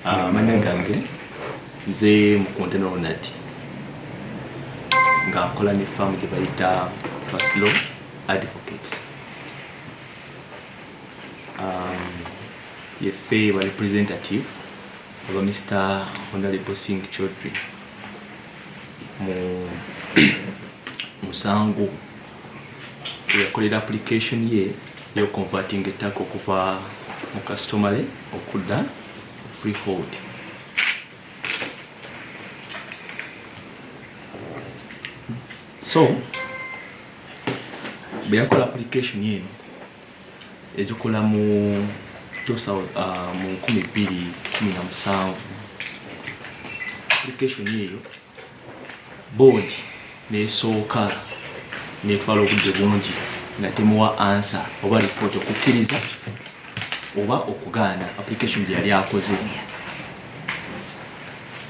Amanya gange nze Mukontene Ronald nga nkola ne firm gye bayita Trust Law Advocates. Yefe wa representative of Mr. Honorable Singh Chaudhry mu musango yakolera application ye yo converting ettaka okuva mu customary okudda freehold. So beyakola application yeno ejukola mu 2017 application yeyo board nesooka netwala obudde bungi nga temuwa answer oba report okukkiriza oba okugaana application gye yali akoze.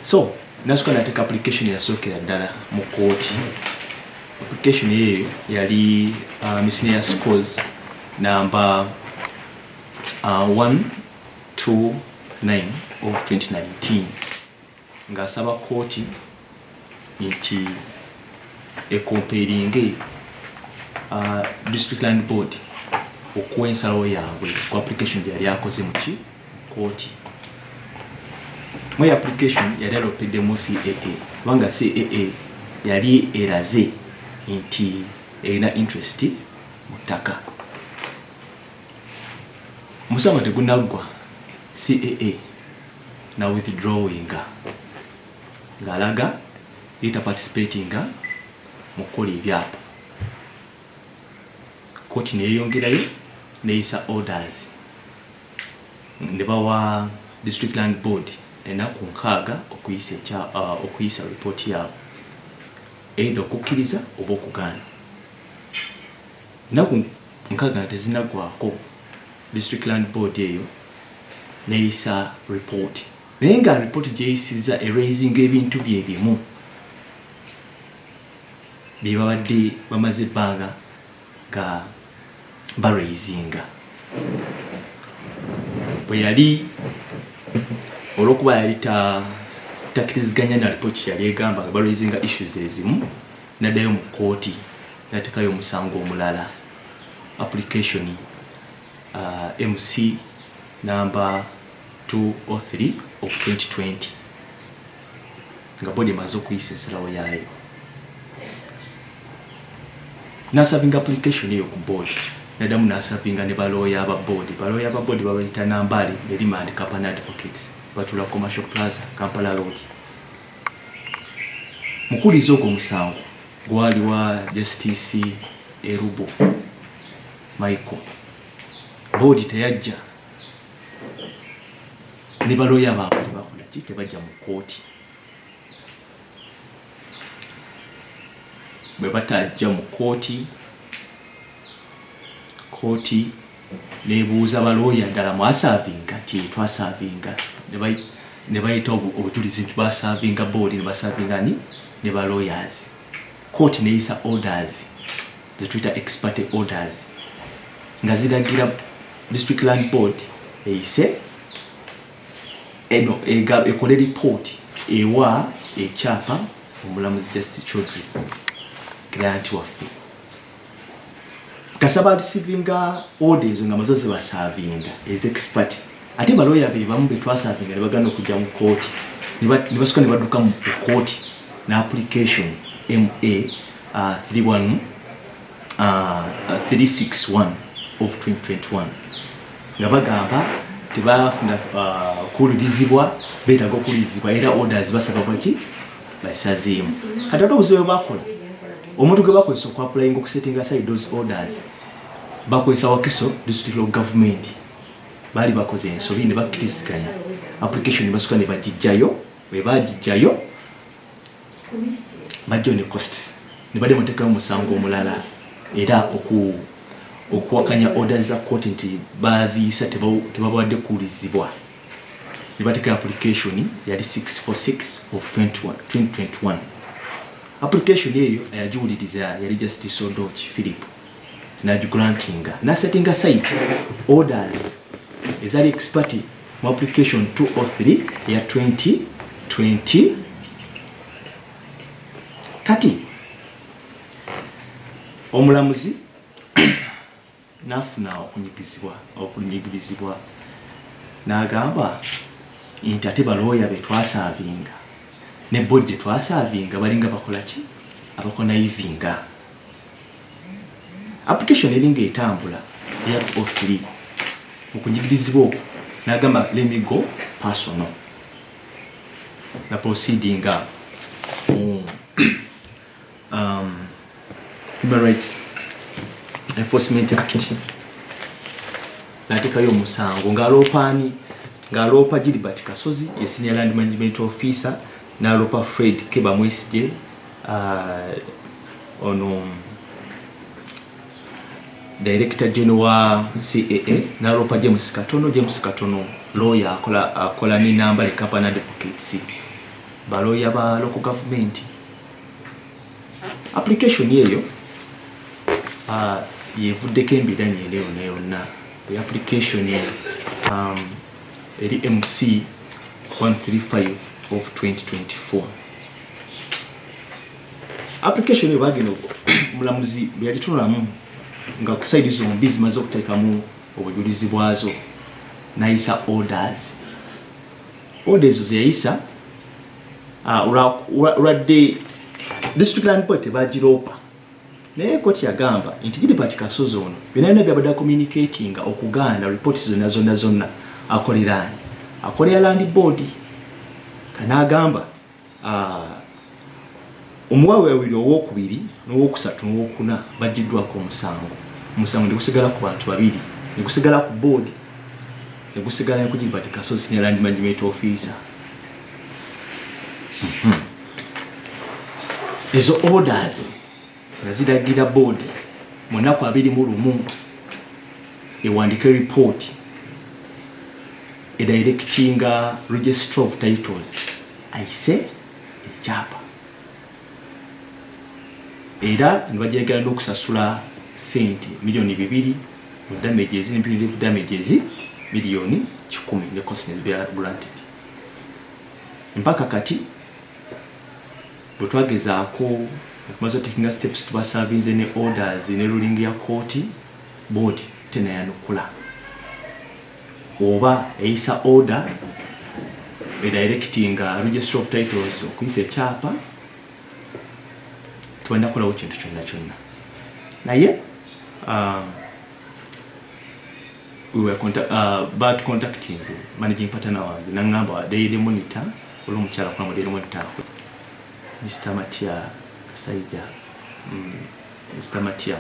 So nasooka nateeka application yasookera ddala mu kooti. Application yeyo yali miscellaneous cause number 129 of 2019 nga asaba kooti nti comparing district land board okuwa ensalawo yaabwe ku application gye yali akoze mu kooti. Mu application yali alopeddemu CAA kubanga CAA yali eraze nti erina interest mu ttaka. Musango tegunaggwa CAA na withdrawing ng'alaga ita participating mu kukola ebyapa. Kooti neeyongerayo neeyisa orders ne bawa district land board ennaku 6 okuyisa report yaabwe either okukkiriza oba okugaana. Ennaku 6 tezinaggwako district land board eyo neeyisa report naye nga report gyeyisiza erasing ebintu byebimu bye babadde bamaze ebbanga nga baraisinga. Bwe yali olw'okuba yali takkiriziganya na report yali egamba nga baraisinga issues ezimu naddayo mu kooti nateekayo omusango omulala application MC number 203 of 2020 nga bodi emaze okuyisa ensalawo yaayo. Nasavinga application eyo ku board nadamu nasavinga ne balooya aba board. Balooya aba board babayita Nambale ne Remand Company Advocates batula Commercial Plaza Kampala Road. Mukulizo ogwo omusango gwali wa Justice Erubo Michael. Board teyajja ne balooya baabwe bakola ki tebajja mu kooti. Bwe batajja mu kooti nebuuza balooya ddala mwasavinga nti twasavinga ne bayita obujulizi nti basavinga board ne basavinga ne balawyers. Kooti neeyisa orders zetuyita expert orders nga ziragira district land board eyise ekole report ewa ekyapa omulamuzi Justice Chaudhry client waffe. Kasaba receiving orders nga mazoze basavinga as expert ate balooya be bamu betwasavinga ne bagana okujja mu kooti ne basuka ne badduka mu kooti na application MA 361 of 2021 nga bagamba tebafuna kuulizibwa beetaaga okuulizibwa era orders basaba baki basazeemu. Kati ate obuzibu bakola omuntu gwe bakozesa okwapplying okusetting aside those orders bakozesa Wakiso district of government bali bakoze ensobi ne bakkiriziganya application ne basuka ne bagijjayo bwe bagijjayo bajjo ne cost ne badde muteekayo omusango omulala era okuwakanya orders za court nti baaziyisa tebabawadde kuulizibwa ne bateekayo application yali 646 of 2021. Application eyo yagiwuliriza yali Justice Odochi Philip na grantinga na setting aside orders ezali expert mu application 203 ya 2020 kati omulamuzi nafuna okunyigirizibwa n'agamba nti ate balooya be twasavinga ne bodi twasavinga balinga bakola ki abakonaivinga application eringa etambula eya 203 okunyigirizibwa okwo n'agamba let me go personal na proceeding Human Rights Enforcement Act natekayo omusango ng'aloopa Ebye Ttaka ye Senior Land Management Officer n'aloopa Fred Keba Mwesigye ono Director General wa CAA n'aloopa James Katono lawyer akola ne number le company advocates balooya ba local government. Application yeyo yevuddeko embiranye leero yonna. The application eri MC 135 of 2024. Application yeyo bageno mulamuzi byalitunulamu nga kusaidiza ombi zimaze okuteekamu obujulizi bwazo nayisa orders zeyayisa lwadde district land court bagiroopa naye koti yagamba nti Ebye Ttaka ono byonna byabadde communicating okugaana reports zonna akolera land board kanagamba omuwaweewiri owokubiri n'owokusatu n'owokuna bagiddwako omusango ne gusigala ku bantu babiri ne gusigala ku board ne gusigala ku Ebye Ttaka Senior Land Management Officer. Ezo orders naziragira board munaku 21 ewandika report edirecting register of titles ayise ekyapa era nibajegera n'okusasula sente milioni 2 mu damages imperative damages milioni 10 ne cost granted mpaka kati bwetwagezaako tumaze taking steps tuba serving ne orders ne ruling ya court board tenayanukula oba eyisa order directing register of titles okuyisa ekyapa twanakolawo kintu kyonna naye we were contacting managing partner wange nangamba daily monitor olumukyala kwa daily monitor Mr. Matia Kasaija Mr. Matia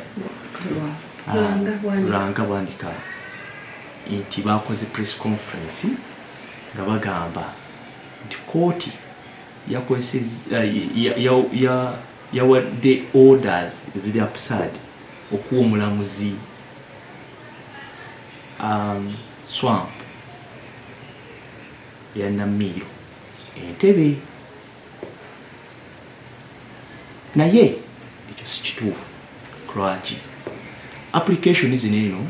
Ranga Bwandika nti bakoze press conference nga bagamba nti kooti yawadde orders eziri absurd okuwa omulamuzi Swamp ya Namiro Entebbe naye ekyo si kituufu lwaki application zino eno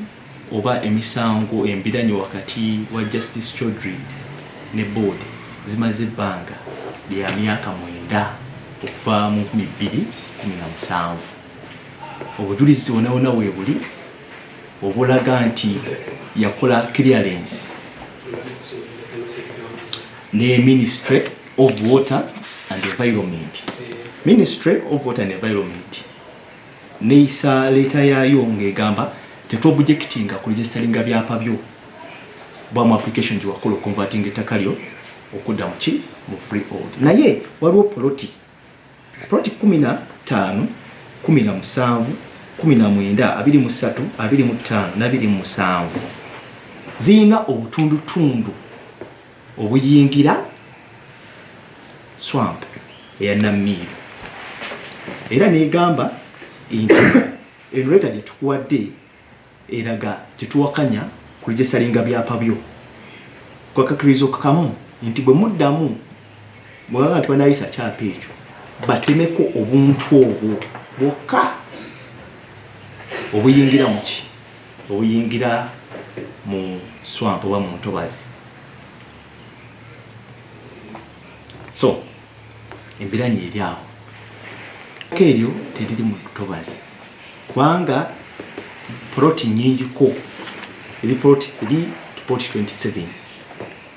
oba emisango embiranye wakati wa Justice Chaudhry ne board zimaze ebbanga lya myaka 9 okuva mu 2017 obujulizi bwonna weebuli obulaga nti yakola clearance ne Ministry of Water and Environment. Ministry of Water and Environment neisa leta yayo ngegamba tetwobujectinga ku registeringa byapa byo ba mu application jiwakola converting ettaka lyo okudda mu free hold naye waliwo ploti 15 17 19 23 25 na 27 zina obutundutundu obuyingira Swamp eya Namiro era negamba nti enreta gyetukuwadde eraga gyetuwakanya ku registeringa byapa byo kwakakirizo kakamu nti bwe muddamu bwaba nti banayisa kyapa ekyo batemeko obuntu obwo bwokka obuyingira mu Swamp oba mu ntobazi So embiranye eri awo keryo teriri mu lutobazi kubanga ploti nyingiko eri ploti 3 to ploti 27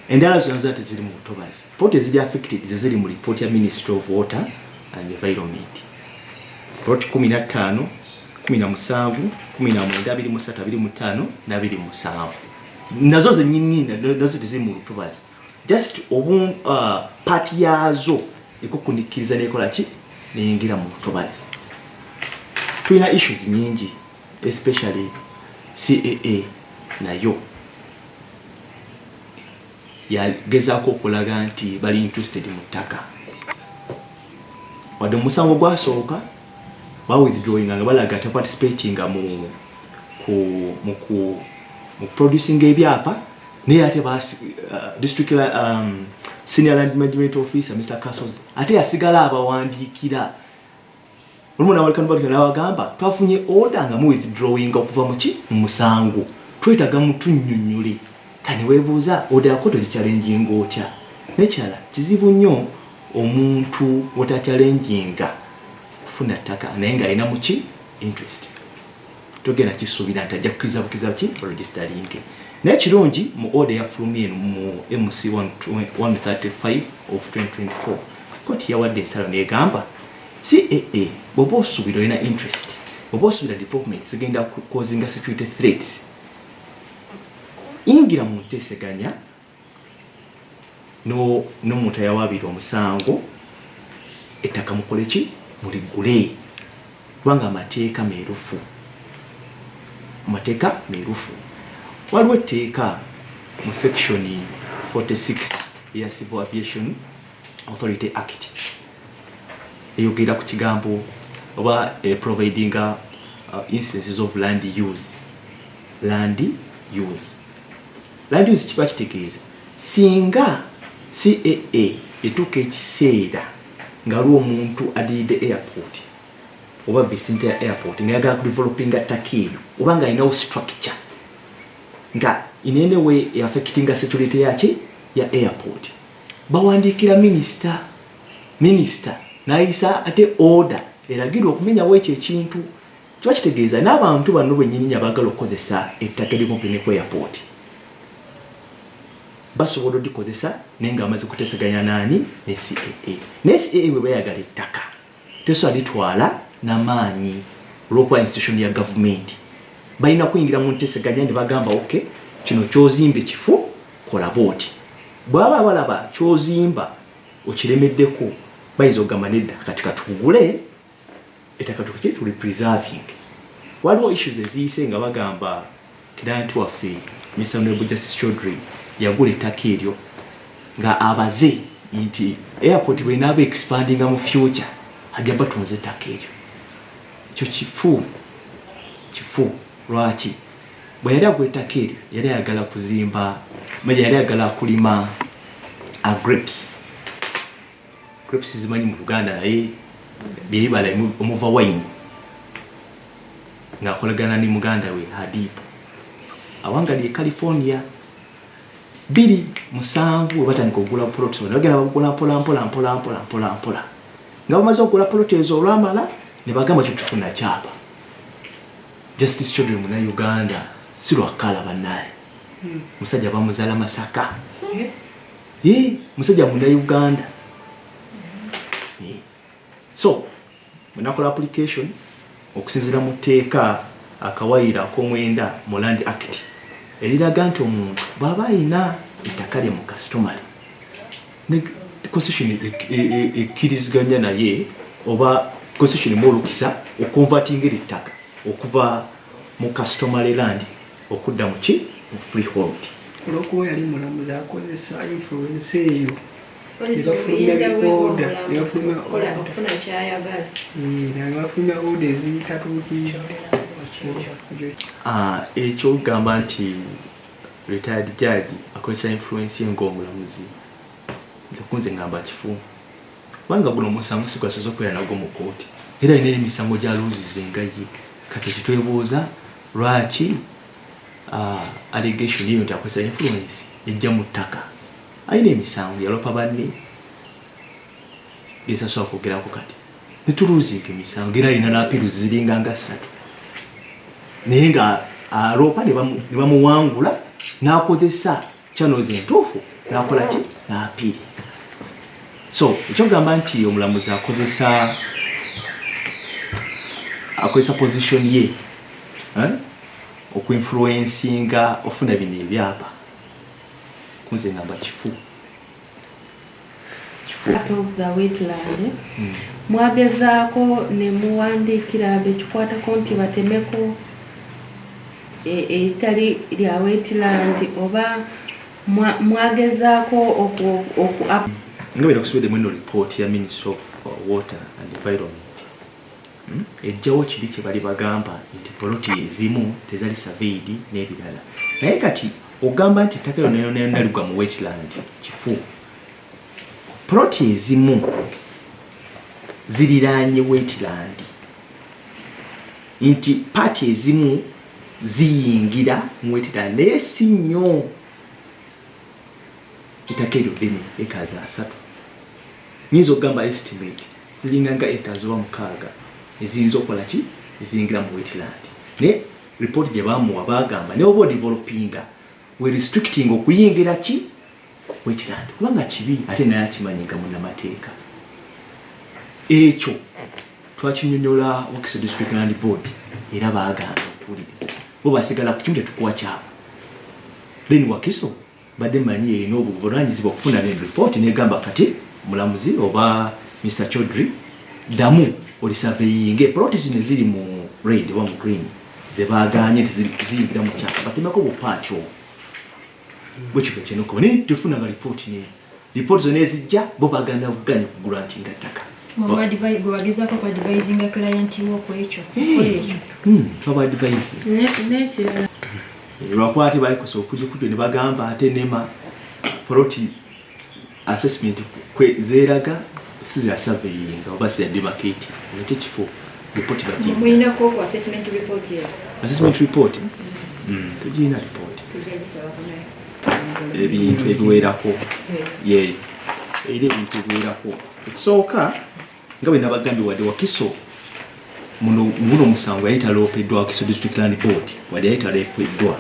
endala zonna zonna teziri mu lutobazi. Ploti eziri affected zeziri mu report ya Ministry of Water and Environment. Ploti 15 17 19 23 25 na 27 nazo zenyini nazo teziri mu lutobazi. Just party yazo ekukunikiriza nekola ki neyingira mu lutobazi. Tulina issues nyingi especially CAA nayo yagezaako okulaga nti bali interested mu ttaka wadde omusango gwasooka ba withdrawing nga balaga te participating mu producing ebyapa naye ate district senior land management officer Mr. Castles ate yasigala abawandiikira olumuna walikano bali n'abagamba twafunye order nga mu withdrawing okuva mu musango twetaga mutunnyonnyole kani weebuuza order yakoto challenging otya nekyala kizibu nnyo omuntu wota challenginga kufuna ttaka naye nga alina mu interest togenda kisuubira nti ajja kukkiriza bukkiriza ki registering naye kirungi mu order yafulumye mu MC 135 of 2024 koti yawadde ensalo negamba CAA bw'oba osuubira olina interest bw'oba osuubira development zigenda kukozinga security threats ingira mu nteeseganya n'omuntu ayawaabira omusango ettaka mukole ki muligule kubanga amateeka meerufu waliwo etteeka mu section 46 ya Civil Aviation Authority Act eyogera ku kigambo oba providing instances of land use kiba kitegeeza singa CAA etuuka ekiseera nga aliwo omuntu adidde airport oba Vicente airport nga yagala ku developinga ttaka eryo oba nga alinawo structure nga inene we affectinga security yaki ya airport bawandiikira minister n'ayisa ate order eragirwa okumenyawo ekyo ekintu kiba kitegeeza n'abantu bano bennyini abagala okukozesa ettaka erikumpine ku airport basobola odikozesa naye nga bamaze kuteesaganya naani ne CAA naye CAA bwe bayagala ettaka tesobola litwala n'amaanyi olw'okuba institution ya gavumenti balina kuyingira mu nteesaganya ne bagamba okay kino kyozimba ekifu kola booti bw'aba balaba kyozimba okiremeddeko bayinza okugamba nedda kati katugule ettaka tuli preserving. Waliwo issues eziyise nga bagamba client waffe Mr. Honorable Justice Chaudhry yagula ettaka eryo nga abaze nti airport bwenaaba expandinga mu future ajja batunze ettaka eryo ekyo kifu lwaki bwe yali agula ettaka eryo yali ayagala kuzimba yali ayagala kulima grapes zimanyi mu Luganda naye byebibala omuva wine ng'akolagana ne muganda we Hadipo awangali e California 2-7 batandika okugula plots bagenda bagula mpola nga bamaze okugula plot ezo olwamala ne bagamba kyo tufuna kyapa Justice Chaudhry muna Uganda si lwakala bannaye musajja bamuzaala Masaka musajja muna Uganda so munakola application okusinzira mu tteeka akawaayira ak'omwenda mu Land Act eriraga nti omuntu bw'aba ayina ettaka lye mu customary ne constitution ekkiriziganya naye oba constitution mu olukisa okonvatinga ettaka okuva mu customary land okudda mu freehold olwokuba yali mulamuzi akozesa influence eyo bafulumya order ezitatuukirira ekyo okugamba nti retired judge akozesa influence ng'omulamuzi nze kunze ngamba kifu kubanga guno omusango si gwasoose okwera nagwo mu kooti era ayina emisango gyaluuzize nga ye kati kitwebuuza lwaki allegation eyo nti akozesa influence ejja mu ttaka ayina emisango yalopa banne gesasobola kwogerako kati netuluziika emisango era alina n'apiiruzi ziringa nga 3 naye nga aloopa ne bamuwangula n'akozesa channels entuufu n'akola ki n'apiiringa. So ekyogamba nti omulamuzi akozesa position ye okuinfluencinga ofuna bino ebyapa kunze ngamba kifu out of the wetland mwagezaako ne muwandiikira abekikwatako nti batemeko etali lya wetland oba mwagezaako nga bera kusubidde eno report ya Ministry of Water and Environment ejjawo kiri kye bali bagamba nti poloti ezimu tezali surveyed n'ebirala naye kati ogamba nti ettaka lyonna naligwa mu wetland kifu. Poloti ezimu ziriraanye wetland nti paati ezimu ziyingira mu wetland naye si nnyo. Ettaka eryo ddene acres 3 nyinza okugamba estimate ziringa nga acres oba 6 eziyinza okukola ki eziyingira mu wetland naye report gye bamuwa bagamba ne oba developinga we restricting okuyingira ki wetland kubanga kibi ate naye akimanyinga munnamateeka. Ekyo twakinyonyola Wakiso District Land Board era baagamba okuwuliriza bo basigala ku kimu tetukuwa kyabo. Then Wakiso badde manyi erina obuvunaanyizibwa okufuna ne report negamba kati mulamuzi oba Mr. Chaudhry damu oli surveying plot zino ziri mu red oba mu green ze baaganye teziyingira mu kyapa batemako bupaatyo bwekiko kyenuko ne tufuna nga report zonna ezijja bo baganda kuganya ku granting ettaka. Bagezako ku advising client wo ku ekyo twaba advise nekirala lwakwati bali kusobola okujja ne bagamba ate nema plot assessment kwe zeeraga siza surveying oba siza demarcate nti kifo report baji muyina ko assessment report ya assessment report tujina report ebintu ebiwerako ye ebintu ebiwerako ekisooka nga bwe nabagambye wadde Wakiso muno musango yayita lopeddwa Wakiso District Land Board wadde yayita lopeddwa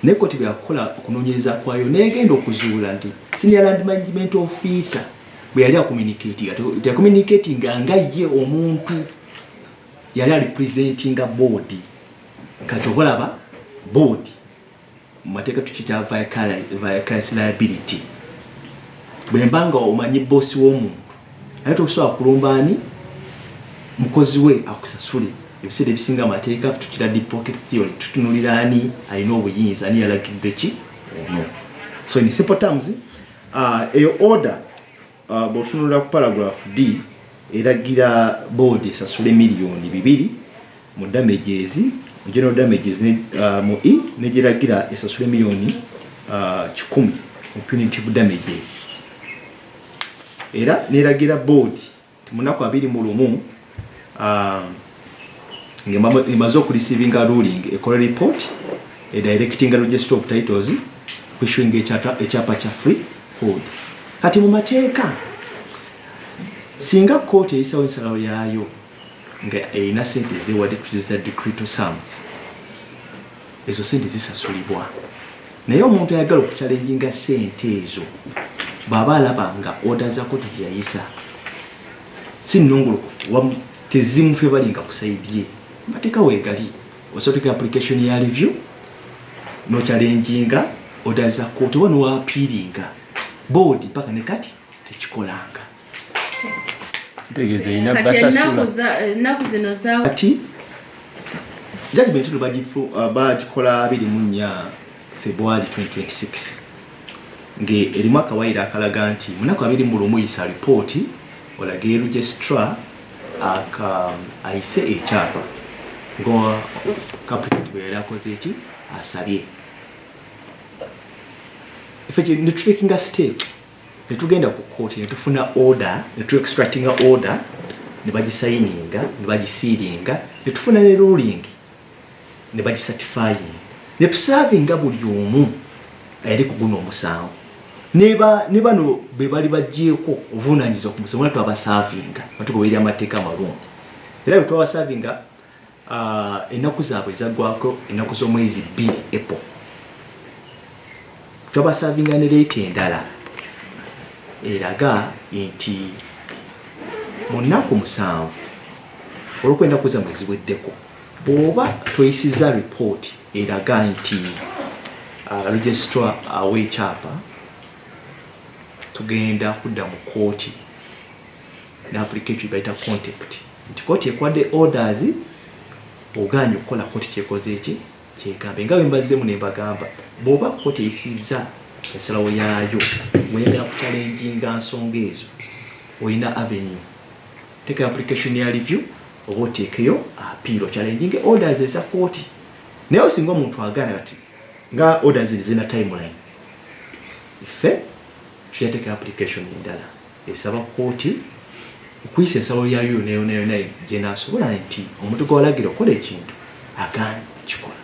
naye koti byakukola okunoonyereza kwayo negenda okuzuula nti Senior Land Management Officer bwe yali akommunicatinga nga ye omuntu yali representinga board kati obalaba board mu mateeka tukiyita vicarious liability bwembanga omanyi bossi w'omuntu ate okusobola kulumba ani mukozi we akusasule ebiseera ebisinga amateeka tukira deep pocket theory tutunulira ani alina obuyinza ani yalagidde ki ono. So in simple terms eyo order bw'otunulira ku paragraph D eragira board esasule $2,000,000 mu damages mu general damages mu E negiragira esasule $1,000,000 mu punitive damages era neragira board timunaku 21 ngemaze okureceiving a ruling ekola report directing a register of titles issuing ekyapa kya free hold. Kati mu mateeka singa court eyisawo ensalawo yaayo nga erina sente zewadde tuzita decretal sums ezo sente zisasulibwa naye omuntu ayagala okuchallenginga sente ezo baba alaba nga order za court ziyayisa si nnongolokofu tezimufevalinga kusaidye mateeka weegali osobola application ya review no challenginga order za court oba nowapiiringa board mpaka ne kati tekikolanga ennaku zino za kati judgment bagikola 24 February 2026 ng'erimu akawaayiro akalaga nti munaku 21 yisa report olaga registrar ayise ekyapa nga applicant bwe yali akoze eki asabye netutakinga step netugenda ku court netufuna order netu-extractinga order nebagisayininga nebagisiiringa netufuna ne ruling nebagicertifying netusavinga buli omu ayali ku guno omusango ne bano be bali bagyeko obuvunaanyizibwa ku musomo twabasavinga batugoberera amateeka amalungi era bwe twabasavinga ennaku zaabwe ezaggwako ennaku z'omwezi 2 April twabasavinga ne leeta endala eraga nti mu nnaku 7 olw'okwennaku zammwe ziweddeko bw'oba toyisiza ripooti eraga nti registrar w'ekyapa tugenda kudda mu kooti n'application bayita contempt nti kooti ekwadde orders oganye okukola kooti kyekoze eki kyegambe nga bwe mbazzemu ne mbagamba bw'oba kooti eyisizza ensalawo yaayo weyagala kuchallenginga nsonga ezo olina avenue teeka application ya review oba oteekeyo appeal challenging orders eza kooti naye osinga omuntu agaana kati nga orders zina timeline ife tuyateeka application endala esaba kooti okuyisa ensalawo yayo yonna gye naasobola nti omuntu gw'olagira okukola ekintu agaana kikola